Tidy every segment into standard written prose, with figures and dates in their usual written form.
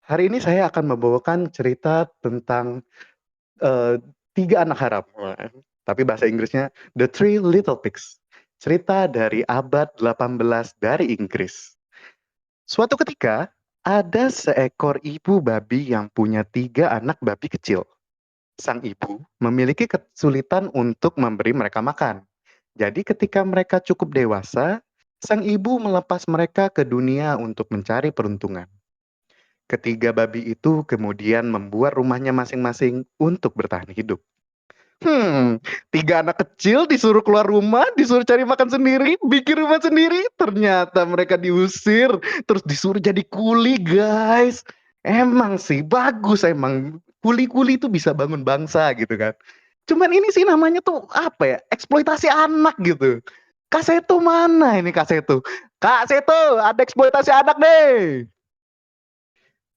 Hari ini saya akan membawakan cerita tentang, eee, 3 anak haram. Wah, tapi bahasa Inggrisnya The Three Little Pigs. Cerita dari abad 18 dari Inggris. Suatu ketika, ada seekor ibu babi yang punya 3 anak babi kecil. Sang ibu memiliki kesulitan untuk memberi mereka makan. Jadi ketika mereka cukup dewasa, sang ibu melepas mereka ke dunia untuk mencari peruntungan. Ketiga babi itu kemudian membuat rumahnya masing-masing untuk bertahan hidup. Hmm, 3 anak kecil disuruh keluar rumah, disuruh cari makan sendiri, bikin rumah sendiri, ternyata mereka diusir, terus disuruh jadi kuli, guys. Emang sih bagus emang, kuli-kuli itu bisa bangun bangsa gitu kan. Cuman ini sih namanya tuh apa ya, eksploitasi anak gitu. Kak Seto mana ini Kak Seto? Kak Seto, ada eksploitasi anak deh.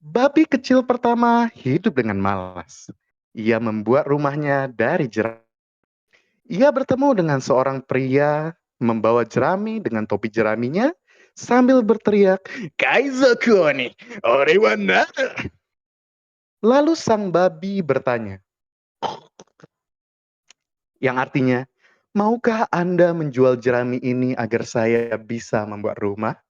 Babi kecil pertama hidup dengan malas. Ia membuat rumahnya dari jerami. Ia bertemu dengan seorang pria membawa jerami dengan topi jeraminya sambil berteriak, Kaizokuni, Orewana. Lalu sang babi bertanya, yang artinya, maukah Anda menjual jerami ini agar saya bisa membuat rumah?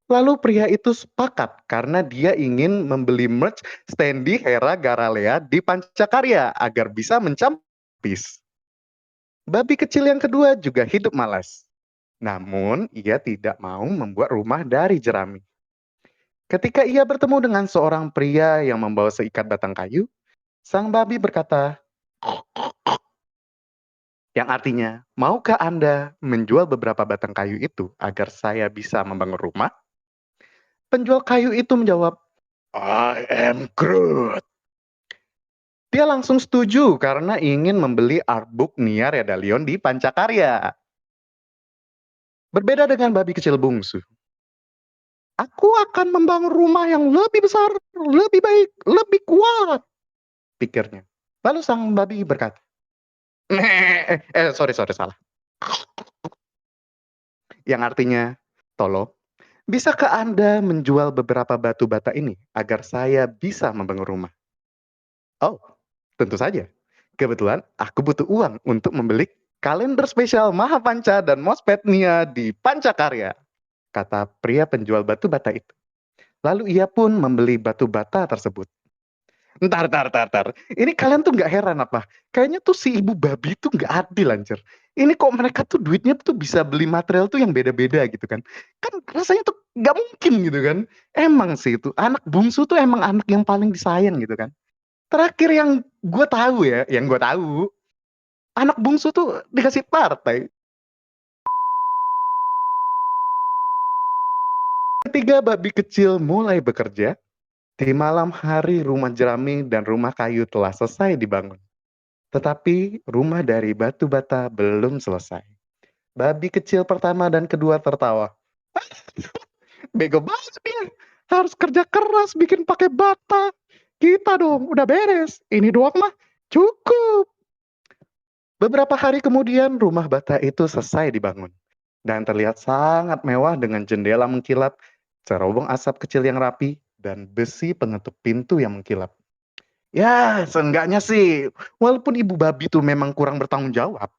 Lalu pria itu sepakat karena dia ingin membeli merch Standy Hera Garalea di Pancakarya agar bisa mencampis. Babi kecil yang kedua juga hidup malas. Namun, ia tidak mau membuat rumah dari jerami. Ketika ia bertemu dengan seorang pria yang membawa seikat batang kayu, sang babi berkata, yang artinya, maukah Anda menjual beberapa batang kayu itu agar saya bisa membangun rumah? Penjual kayu itu menjawab, I am Groot. Dia langsung setuju karena ingin membeli artbook Nia Redalion di Pancakarya. Berbeda dengan babi kecil bungsu. Aku akan membangun rumah yang lebih besar, lebih baik, lebih kuat, pikirnya. Lalu sang babi berkata, sorry, sorry, salah. Yang artinya, tolong, bisakah Anda menjual beberapa batu bata ini agar saya bisa membangun rumah? Oh, tentu saja. Kebetulan aku butuh uang untuk membeli kalender spesial Mahapanca dan Mospetnia di Pancakarya, kata pria penjual batu bata itu. Lalu ia pun membeli batu bata tersebut. Entar. Ini kalian tuh nggak heran apa? Kayaknya tuh si ibu babi tuh nggak adil anjir. Ini kok mereka tuh duitnya tuh bisa beli material tuh yang beda-beda gitu kan. Kan rasanya tuh nggak mungkin gitu kan. Emang sih itu, anak bungsu tuh emang anak yang paling disayang gitu kan. Terakhir yang gue tahu ya, anak bungsu tuh dikasih partai. Ketiga babi kecil mulai bekerja. Di malam hari rumah jerami dan rumah kayu telah selesai dibangun. Tetapi rumah dari batu bata belum selesai. Babi kecil pertama dan kedua tertawa. Bego banget dia. Harus kerja keras bikin pakai bata. Kita dong, udah beres. Ini doang mah cukup. Beberapa hari kemudian rumah bata itu selesai dibangun. Dan terlihat sangat mewah dengan jendela mengkilap, cerobong asap kecil yang rapi, dan besi pengetuk pintu yang mengkilap. Ya, seenggaknya sih, walaupun ibu babi tuh memang kurang bertanggung jawab,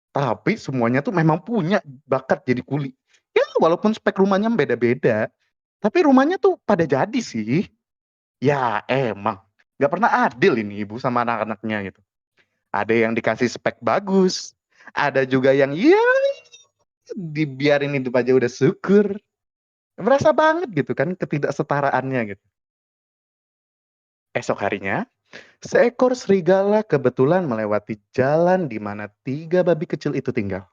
tapi semuanya tuh memang punya bakat jadi kuli. Ya, walaupun spek rumahnya beda-beda, tapi rumahnya tuh pada jadi sih. Ya, emang. Nggak pernah adil ini ibu sama anak-anaknya gitu. Ada yang dikasih spek bagus, ada juga yang ya dibiarin hidup aja udah syukur. Berasa banget gitu kan ketidaksetaraannya gitu. Esok harinya, seekor serigala kebetulan melewati jalan di mana 3 babi kecil itu tinggal.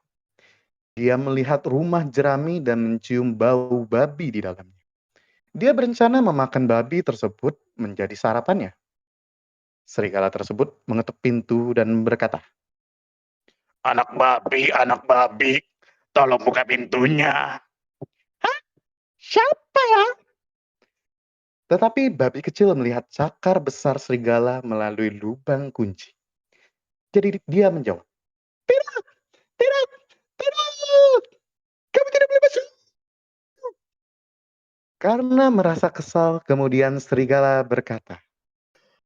Dia melihat rumah jerami dan mencium bau babi di dalamnya. Dia berencana memakan babi tersebut menjadi sarapannya. Serigala tersebut mengetuk pintu dan berkata, anak babi, tolong buka pintunya. Hah? Siapa ya? Tetapi babi kecil melihat cakar besar serigala melalui lubang kunci. Jadi dia menjawab, tidak, tidak, tidak, kami tidak boleh masuk. Karena merasa kesal, kemudian serigala berkata,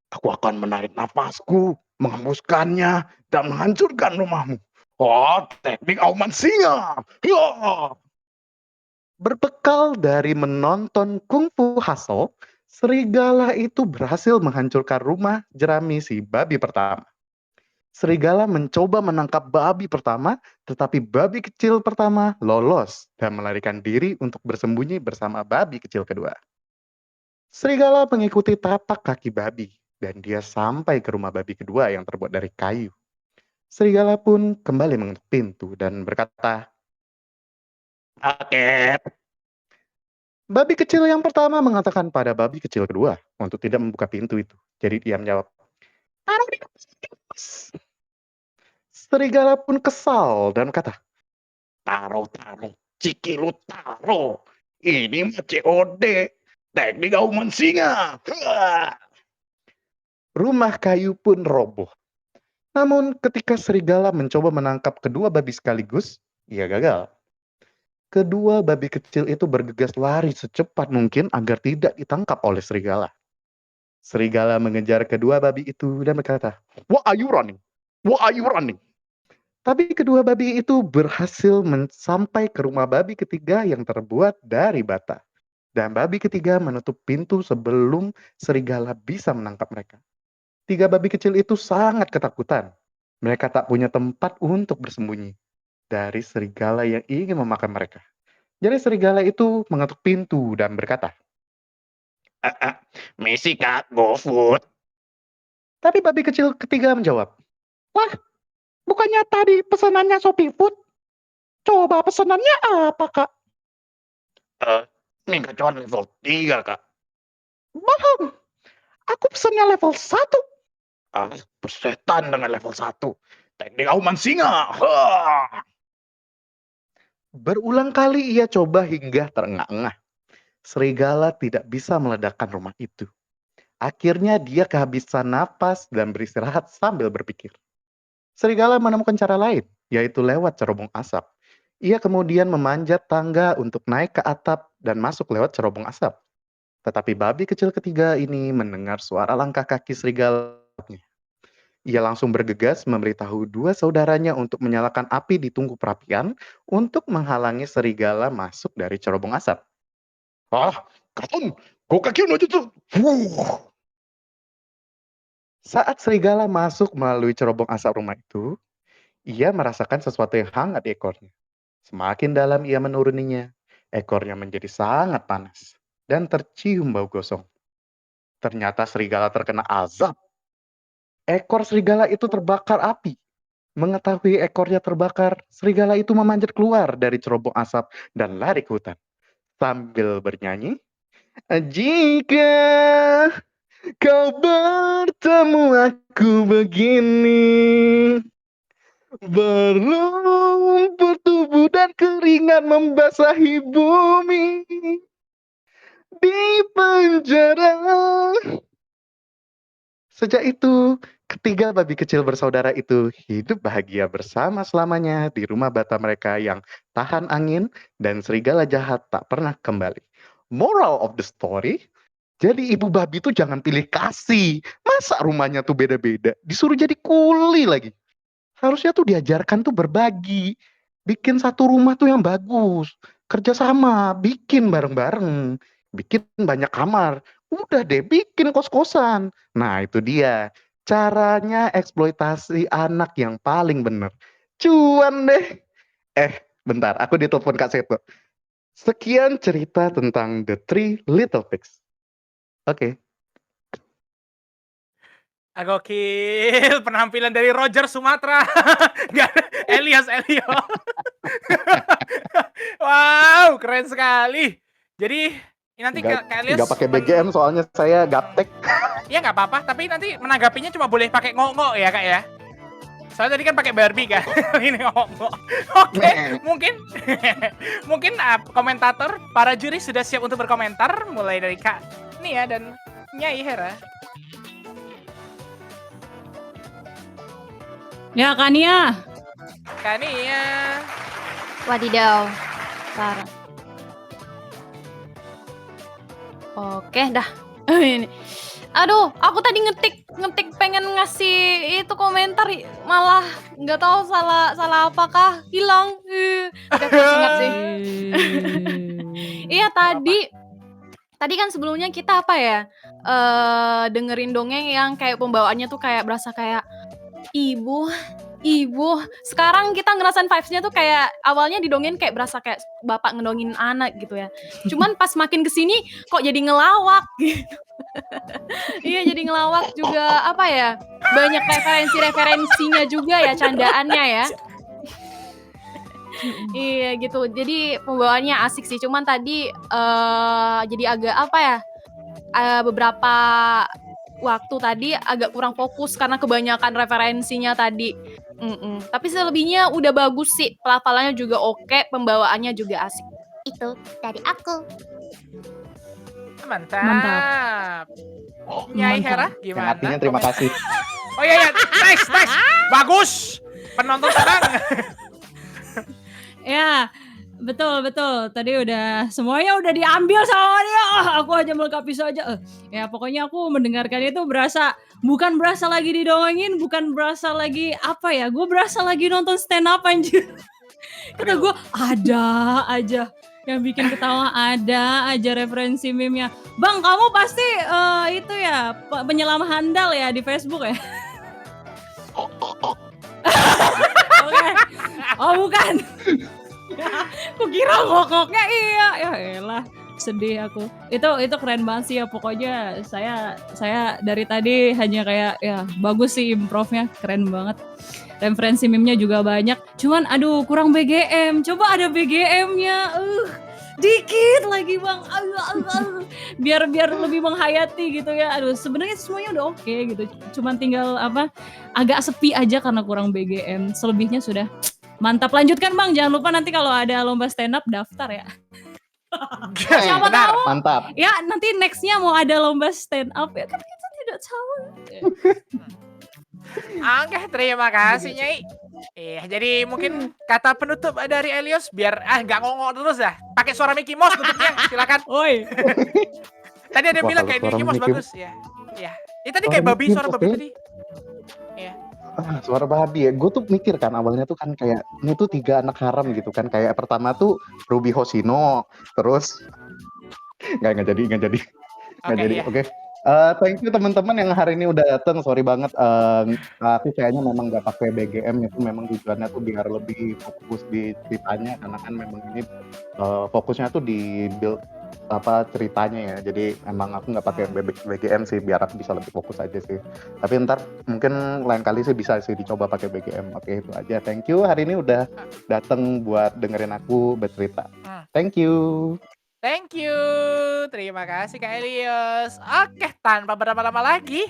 "Aku akan menarik nafasku, menghembuskannya, dan menghancurkan rumahmu. Oh, teknik auman singa!" Ya! Berbekal dari menonton Kungfu Hustle, serigala itu berhasil menghancurkan rumah jerami si babi pertama. Serigala mencoba menangkap babi pertama, tetapi babi kecil pertama lolos dan melarikan diri untuk bersembunyi bersama babi kecil kedua. Serigala mengikuti tapak kaki babi, dan dia sampai ke rumah babi kedua yang terbuat dari kayu. Serigala pun kembali mengetuk pintu dan berkata, "Paket." Babi kecil yang pertama mengatakan pada babi kecil kedua untuk tidak membuka pintu itu. Jadi dia menjawab, "Taruh di kulkas." Serigala pun kesal dan kata, "Taruh, taruh, Cikilu taruh. Ini mah COD, teknik auman singa." Rumah kayu pun roboh. Namun ketika serigala mencoba menangkap kedua babi sekaligus, ia gagal. Kedua babi kecil itu bergegas lari secepat mungkin agar tidak ditangkap oleh serigala. Serigala mengejar kedua babi itu dan berkata, "Why are you running? Why are you running?" Tapi kedua babi itu berhasil sampai ke rumah babi ketiga yang terbuat dari bata. Dan babi ketiga menutup pintu sebelum serigala bisa menangkap mereka. Tiga babi kecil itu sangat ketakutan. Mereka tak punya tempat untuk bersembunyi dari serigala yang ingin memakan mereka. Jadi serigala itu mengetuk pintu dan berkata, "Misi Kak, GoFood." Tapi babi kecil ketiga menjawab, "Wah, bukannya tadi pesanannya Shopee Food? Coba pesanannya apa, Kak?" Eh, ini gacuan level 3, Kak. "Bohong, aku pesannya level 1." Ah, persetan dengan level 1. Teknik auman singa. Hah. Berulang kali ia coba hingga terengah-engah. Serigala tidak bisa meledakkan rumah itu. Akhirnya dia kehabisan napas dan beristirahat sambil berpikir. Serigala menemukan cara lain, yaitu lewat cerobong asap. Ia kemudian memanjat tangga untuk naik ke atap dan masuk lewat cerobong asap. Tetapi babi kecil ketiga ini mendengar suara langkah kaki serigala. Ia langsung bergegas memberitahu dua saudaranya untuk menyalakan api di tungku perapian untuk menghalangi serigala masuk dari cerobong asap. "Ah, katon, Gokakyu no Jutsu." Saat serigala masuk melalui cerobong asap rumah itu, ia merasakan sesuatu yang hangat di ekornya. Semakin dalam ia menuruninya, ekornya menjadi sangat panas dan tercium bau gosong. Ternyata serigala terkena azab. Ekor serigala itu terbakar api. Mengetahui ekornya terbakar, serigala itu memanjat keluar dari cerobong asap dan lari ke hutan. Sambil bernyanyi, "Jika kau bertemu aku begini, berlumpur tubuh dan keringat membasahi bumi di penjara." Sejak itu, ketiga babi kecil bersaudara itu hidup bahagia bersama selamanya di rumah bata mereka yang tahan angin dan serigala jahat tak pernah kembali. Moral of the story, jadi ibu babi tuh jangan pilih kasih. Masa rumahnya tuh beda-beda, disuruh jadi kuli lagi. Harusnya tuh diajarkan tuh berbagi. Bikin satu rumah tuh yang bagus. Kerjasama, bikin bareng-bareng. Bikin banyak kamar. Udah deh, bikin kos-kosan. Nah, itu dia. Caranya eksploitasi anak yang paling bener. Cuan deh. Bentar, aku ditelepon Kak Seto. Sekian cerita tentang The Three Little Pigs. Oke. Gokil, penampilan dari Roger Sumatera. Nggak, Elias Elio. Wow, keren sekali. Jadi nanti Kak Elias Nggak pakai BGM soalnya saya gaptek. ya nggak apa-apa, tapi nanti menanggapinya cuma boleh pakai ngok-ngok ya Kak ya. Soalnya tadi kan pakai Barbie kan. Ini ngok-ngok. Oke, mungkin mungkin komentator, para juri sudah siap untuk berkomentar mulai dari Kak Nia dan Nyai Hera. Ya, Kania. Kak Nia. Wadidaw, parah. Oke dah. Ini. Aduh, aku tadi ngetik pengen ngasih itu komentar malah nggak tahu salah apakah hilang. Udah ingat sih. Iya tadi kan sebelumnya kita apa ya? Dengerin dongeng yang kayak pembawaannya tuh kayak berasa kayak ibu. Sekarang kita ngerasain vibes-nya tuh kayak awalnya didongengin kayak berasa kayak bapak ngedongin anak gitu ya. Cuman pas makin kesini kok jadi ngelawak gitu. Iya jadi ngelawak juga apa ya? Banyak referensinya juga ya, candaannya ya. Iya gitu. Jadi pembawaannya asik sih. Cuman tadi jadi agak apa ya? Beberapa waktu tadi agak kurang fokus karena kebanyakan referensinya tadi. Tapi selebihnya udah bagus sih. Pelafalannya juga oke, pembawaannya juga asik. Itu dari aku. Mantap. Nyai Hera Yang gimana? artinya terima kasih. Oh iya, nice. Bagus. Penonton senang. Ya, betul. Tadi semuanya udah diambil sama dia. Aku hanya melengkapi saja. Ya pokoknya aku mendengarkan itu bukan berasa lagi didongengin, bukan berasa lagi apa ya? Gue berasa lagi nonton stand up anjir. Kata gue ada aja yang bikin ketawa, ada aja referensi meme-nya. Bang, kamu pasti itu ya penyelam handal ya di Facebook ya? Oke. Oh bukan. Aku kira ngokoknya iya. Ya elah, sedih aku. Itu keren banget sih ya, pokoknya saya dari tadi hanya kayak ya bagus sih improvnya, keren banget. Referensi meme-nya juga banyak. Cuman aduh kurang BGM. Coba ada BGM-nya. Dikit lagi Bang. Biar lebih menghayati gitu ya. Aduh sebenarnya semuanya udah oke gitu. Cuman tinggal agak sepi aja karena kurang BGM. Selebihnya sudah mantap. Lanjutkan Bang. Jangan lupa nanti kalau ada lomba stand up daftar ya. Siapa tahu. Mantap. Ya nanti nextnya mau ada lomba stand up ya kan kita tidak tahu. Oke, terima kasih Nyai. Jadi mungkin kata penutup dari Elios biar nggak ngomong terus ya. Pakai suara Mickey Mouse tutupnya, silakan. Oi. Tadi ada bilang kayak Mickey Mouse bagus ya. Iya. Tadi kayak babi, suara babi tadi. Iya. Suara babi ya. Gue tuh mikir kan awalnya tuh kan kayak ini tuh 3 anak haram gitu kan. Kayak pertama tuh Ruby Hoshino, terus nggak jadi. Oke. Thank you teman-teman yang hari ini udah datang. Sorry banget, aku kayaknya memang nggak pakai BGM, itu memang tujuannya tuh biar lebih fokus di ceritanya karena kan memang ini fokusnya tuh di build ceritanya ya. Jadi emang aku nggak pakai BGM sih biar aku bisa lebih fokus aja sih. Tapi ntar mungkin lain kali sih bisa sih dicoba pakai BGM. Oke itu aja. Thank you hari ini udah datang buat dengerin aku bercerita. Thank you. Thank you. Terima kasih Kak Elios. Oke, tanpa berlama-lama lagi,